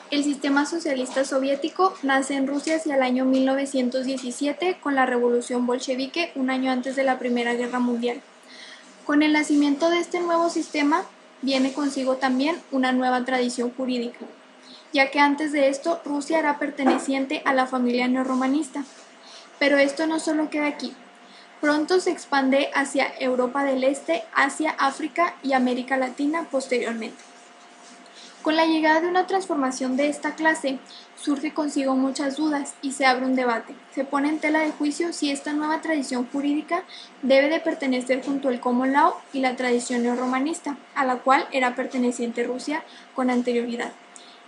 El sistema socialista soviético nace en Rusia hacia el año 1917 con la revolución bolchevique, un año antes de la Primera Guerra Mundial. Con el nacimiento de este nuevo sistema viene consigo también una nueva tradición jurídica, ya que antes de esto Rusia era perteneciente a la familia neorromanista. Pero esto no solo queda aquí. Pronto se expande hacia Europa del Este, Asia, África y América Latina posteriormente. Con la llegada de una transformación de esta clase, surge consigo muchas dudas y se abre un debate. Se pone en tela de juicio si esta nueva tradición jurídica debe de pertenecer junto al common law y la tradición neorromanista, a la cual era perteneciente Rusia con anterioridad,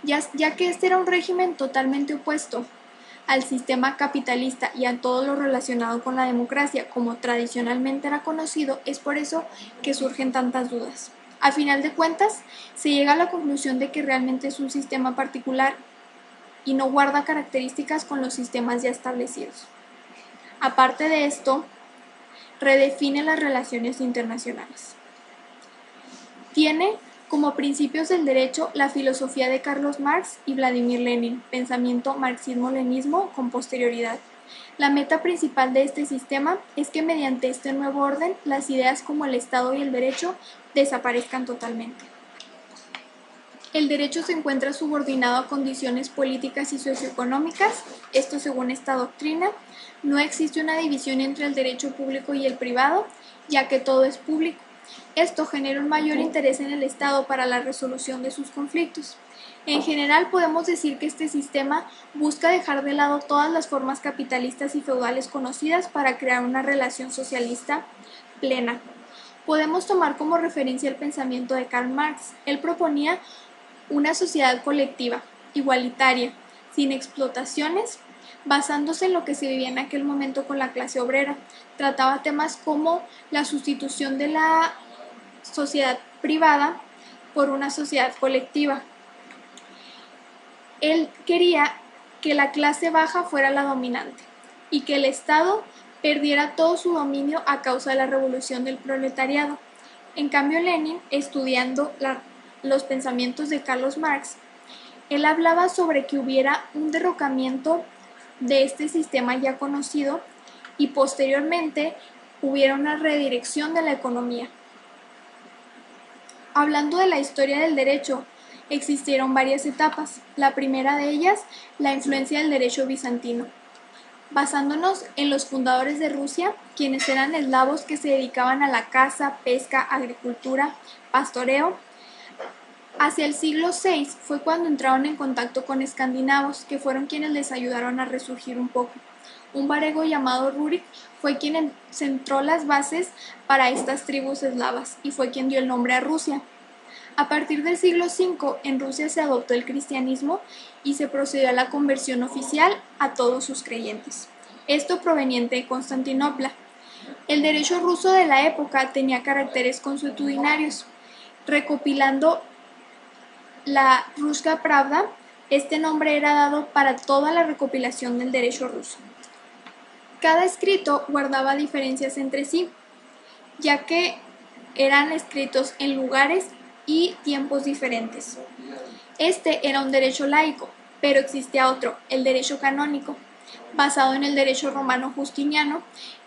ya que este era un régimen totalmente opuesto al sistema capitalista y a todo lo relacionado con la democracia, como tradicionalmente era conocido. Es por eso que surgen tantas dudas. A final de cuentas, se llega a la conclusión de que realmente es un sistema particular y no guarda características con los sistemas ya establecidos. Aparte de esto, redefine las relaciones internacionales. Tiene como principios del derecho la filosofía de Carlos Marx y Vladimir Lenin, pensamiento marxismo-leninismo con posterioridad. La meta principal de este sistema es que mediante este nuevo orden, las ideas como el Estado y el derecho desaparezcan totalmente. El derecho se encuentra subordinado a condiciones políticas y socioeconómicas, esto según esta doctrina. No existe una división entre el derecho público y el privado, ya que todo es público. Esto genera un mayor interés en el Estado para la resolución de sus conflictos. En general, podemos decir que este sistema busca dejar de lado todas las formas capitalistas y feudales conocidas para crear una relación socialista plena. Podemos tomar como referencia el pensamiento de Karl Marx. Él proponía una sociedad colectiva, igualitaria, sin explotaciones, basándose en lo que se vivía en aquel momento con la clase obrera. Trataba temas como la sustitución de la sociedad privada por una sociedad colectiva. Él quería que la clase baja fuera la dominante y que el Estado perdiera todo su dominio a causa de la revolución del proletariado. En cambio, Lenin, estudiando los pensamientos de Carlos Marx, él hablaba sobre que hubiera un derrocamiento de este sistema ya conocido y posteriormente hubiera una redirección de la economía. Hablando de la historia del derecho, existieron varias etapas. La primera de ellas, la influencia del derecho bizantino. Basándonos en los fundadores de Rusia, quienes eran eslavos que se dedicaban a la caza, pesca, agricultura, pastoreo. Hacia el siglo VI fue cuando entraron en contacto con escandinavos, que fueron quienes les ayudaron a resurgir un poco. Un varego llamado Rurik fue quien centró las bases para estas tribus eslavas y fue quien dio el nombre a Rusia. A partir del siglo V, en Rusia se adoptó el cristianismo y se procedió a la conversión oficial a todos sus creyentes. Esto proveniente de Constantinopla. El derecho ruso de la época tenía caracteres consuetudinarios. Recopilando la Ruska Pravda, este nombre era dado para toda la recopilación del derecho ruso. Cada escrito guardaba diferencias entre sí, ya que eran escritos en lugares y tiempos diferentes. Este era un derecho laico, pero existía otro, el derecho canónico, basado en el derecho romano justiniano,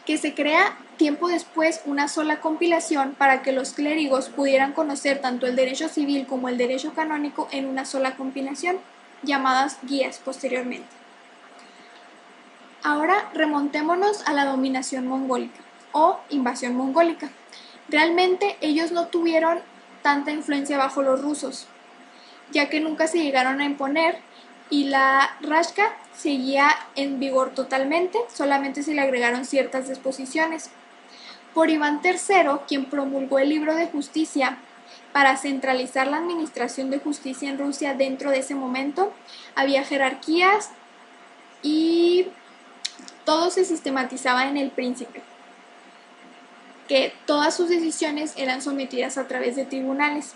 que se crea tiempo después una sola compilación para que los clérigos pudieran conocer tanto el derecho civil como el derecho canónico en una sola compilación, llamadas guías posteriormente. Ahora remontémonos a la dominación mongólica o invasión mongólica. Realmente ellos no tuvieron tanta influencia bajo los rusos, ya que nunca se llegaron a imponer y la Rashka seguía en vigor totalmente, solamente se le agregaron ciertas disposiciones. Por Iván III, quien promulgó el libro de justicia para centralizar la administración de justicia en Rusia dentro de ese momento, había jerarquías y todo se sistematizaba en el príncipe, que todas sus decisiones eran sometidas a través de tribunales.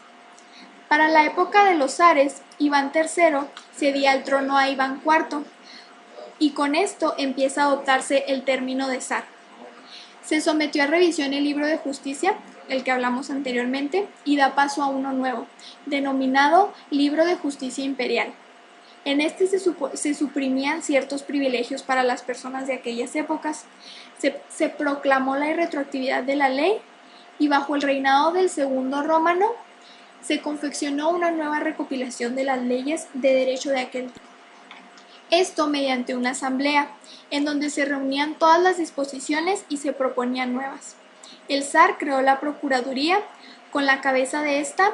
Para la época de los zares, Iván III cedía el trono a Iván IV y con esto empieza a adoptarse el término de zar. Se sometió a revisión el libro de justicia, el que hablamos anteriormente, y da paso a uno nuevo, denominado Libro de Justicia Imperial. En este se suprimían ciertos privilegios para las personas de aquellas épocas. Se proclamó la irretroactividad de la ley y bajo el reinado del segundo Rómano se confeccionó una nueva recopilación de las leyes de derecho de aquel tiempo. Esto mediante una asamblea, en donde se reunían todas las disposiciones y se proponían nuevas. El zar creó la Procuraduría, con la cabeza de esta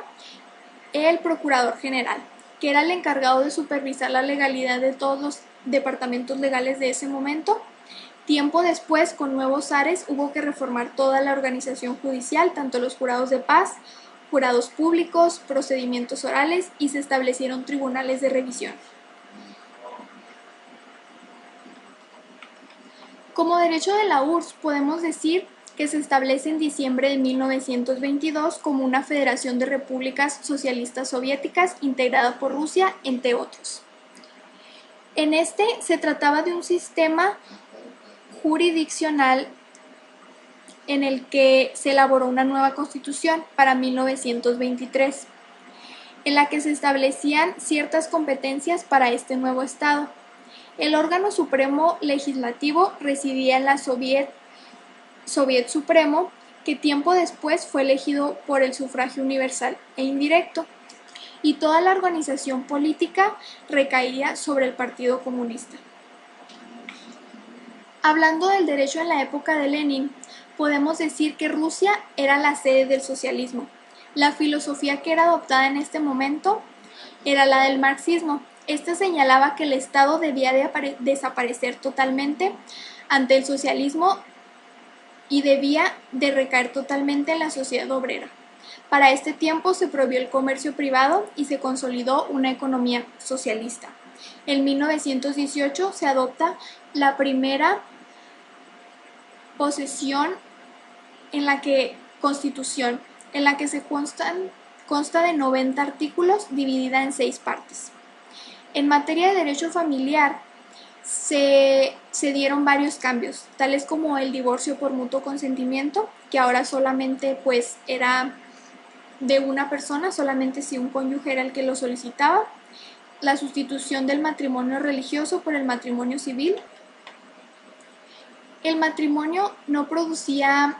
el Procurador General, que era el encargado de supervisar la legalidad de todos los departamentos legales de ese momento. Tiempo después, con nuevos zares, hubo que reformar toda la organización judicial, tanto los jurados de paz, jurados públicos, procedimientos orales, y se establecieron tribunales de revisión. Como derecho de la URSS, podemos decir que se establece en diciembre de 1922 como una federación de repúblicas socialistas soviéticas integrada por Rusia, entre otros. En este se trataba de un sistema jurisdiccional en el que se elaboró una nueva constitución para 1923, en la que se establecían ciertas competencias para este nuevo estado. El órgano supremo legislativo residía en la Soviet Supremo, que tiempo después fue elegido por el sufragio universal e indirecto, y toda la organización política recaía sobre el Partido Comunista. Hablando del derecho en la época de Lenin, podemos decir que Rusia era la sede del socialismo. La filosofía que era adoptada en este momento era la del marxismo. Esta señalaba que el Estado debía desaparecer totalmente ante el socialismo y debía de recaer totalmente en la sociedad obrera. Para este tiempo se prohibió el comercio privado y se consolidó una economía socialista. En 1918 se adopta la primera Constitución, en la que se consta de 90 artículos dividida en 6 partes. En materia de derecho familiar, se dieron varios cambios, tales como el divorcio por mutuo consentimiento, que ahora solamente era de una persona, solamente si un cónyuge era el que lo solicitaba, la sustitución del matrimonio religioso por el matrimonio civil. El matrimonio no producía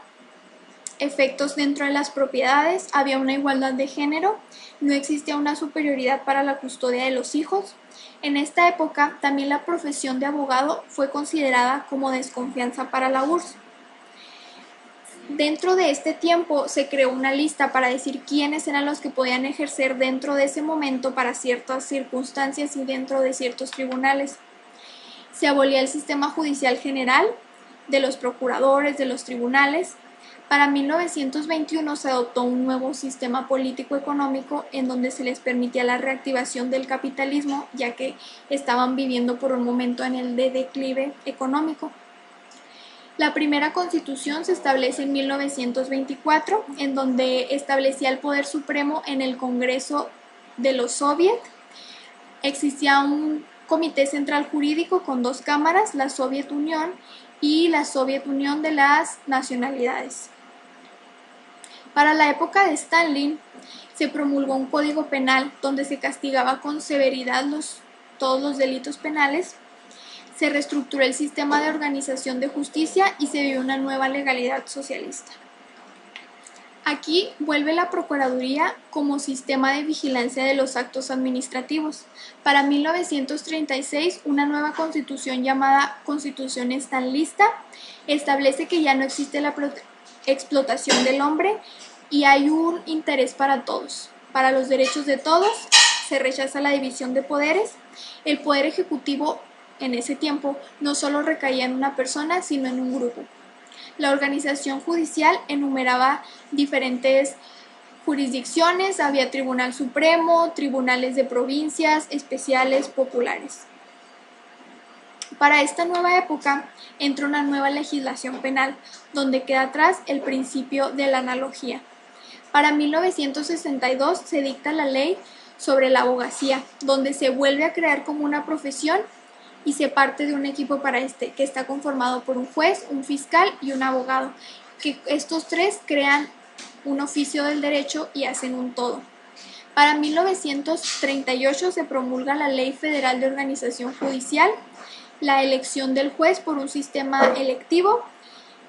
efectos dentro de las propiedades, había una igualdad de género, no existía una superioridad para la custodia de los hijos. En esta época, también la profesión de abogado fue considerada como desconfianza para la URSS. Dentro de este tiempo se creó una lista para decir quiénes eran los que podían ejercer dentro de ese momento para ciertas circunstancias y dentro de ciertos tribunales. Se abolía el sistema judicial general, de los procuradores, de los tribunales. Para 1921 se adoptó un nuevo sistema político-económico en donde se les permitía la reactivación del capitalismo, ya que estaban viviendo por un momento en el de declive económico. La primera constitución se establece en 1924, en donde establecía el poder supremo en el Congreso de los Soviets. Existía un comité central jurídico con 2 cámaras, la Soviet Unión y la Soviet Unión de las Nacionalidades. Para la época de Stalin se promulgó un código penal donde se castigaba con severidad todos los delitos penales, se reestructuró el sistema de organización de justicia y se vio una nueva legalidad socialista. Aquí vuelve la Procuraduría como sistema de vigilancia de los actos administrativos. Para 1936, una nueva constitución llamada Constitución Stalinista establece que ya no existe la explotación del hombre y hay un interés para todos, para los derechos de todos. Se rechaza la división de poderes. El poder ejecutivo en ese tiempo no solo recaía en una persona, sino en un grupo. La organización judicial enumeraba diferentes jurisdicciones, había Tribunal Supremo, tribunales de provincias, especiales, populares. Para esta nueva época entra una nueva legislación penal, donde queda atrás el principio de la analogía. Para 1962 se dicta la ley sobre la abogacía, donde se vuelve a crear como una profesión y se parte de un equipo que está conformado por un juez, un fiscal y un abogado, que estos 3 crean un oficio del derecho y hacen un todo. Para 1938 se promulga la Ley Federal de Organización Judicial, la elección del juez por un sistema electivo,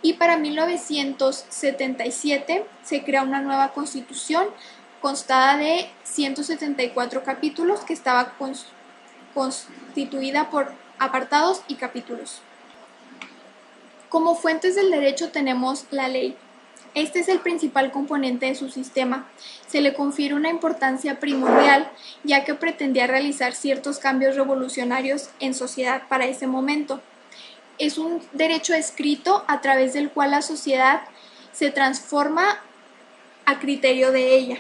y para 1977 se crea una nueva constitución constada de 174 capítulos que estaba constituida por apartados y capítulos. Como fuentes del derecho tenemos la ley. Este es el principal componente de su sistema. Se le confiere una importancia primordial, ya que pretendía realizar ciertos cambios revolucionarios en sociedad para ese momento. Es un derecho escrito a través del cual la sociedad se transforma a criterio de ella.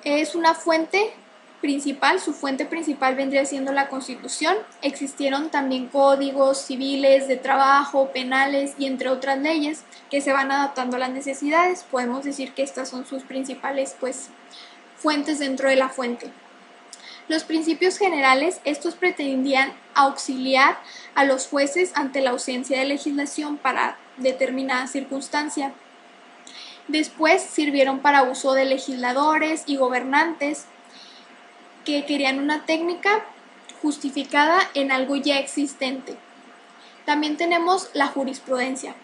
Es una fuente principal, su fuente principal vendría siendo la Constitución. Existieron también códigos civiles, de trabajo, penales y entre otras leyes que se van adaptando a las necesidades. Podemos decir que estas son sus principales fuentes dentro de la fuente. Los principios generales, estos pretendían auxiliar a los jueces ante la ausencia de legislación para determinada circunstancia. Después sirvieron para uso de legisladores y gobernantes que querían una técnica justificada en algo ya existente. También tenemos la jurisprudencia,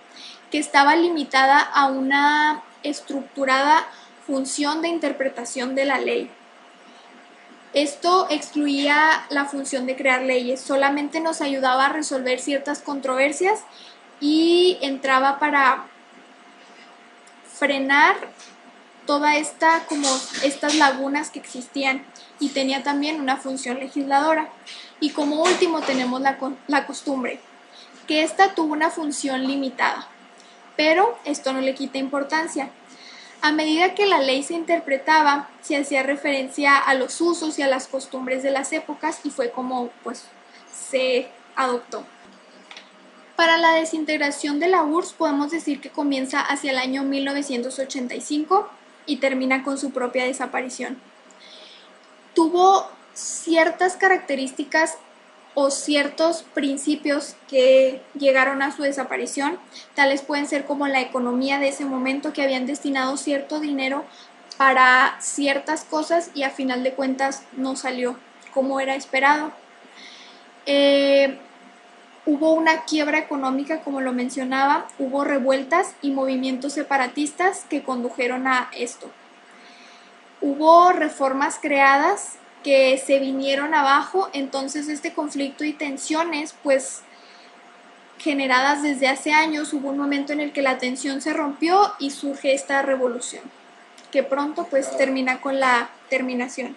que estaba limitada a una estructurada función de interpretación de la ley. Esto excluía la función de crear leyes, solamente nos ayudaba a resolver ciertas controversias y entraba para frenar toda estas lagunas que existían, y tenía también una función legisladora. Y como último tenemos la costumbre, que esta tuvo una función limitada, pero esto no le quita importancia. A medida que la ley se interpretaba, se hacía referencia a los usos y a las costumbres de las épocas, y fue como se adoptó. Para la desintegración de la URSS podemos decir que comienza hacia el año 1985 y termina con su propia desaparición. Tuvo ciertas características o ciertos principios que llegaron a su desaparición, tales pueden ser como la economía de ese momento, que habían destinado cierto dinero para ciertas cosas y a final de cuentas no salió como era esperado. Hubo una quiebra económica, como lo mencionaba, hubo revueltas y movimientos separatistas que condujeron a esto. Hubo reformas creadas que se vinieron abajo, entonces este conflicto y tensiones, generadas desde hace años, hubo un momento en el que la tensión se rompió y surge esta revolución, que pronto termina con la terminación.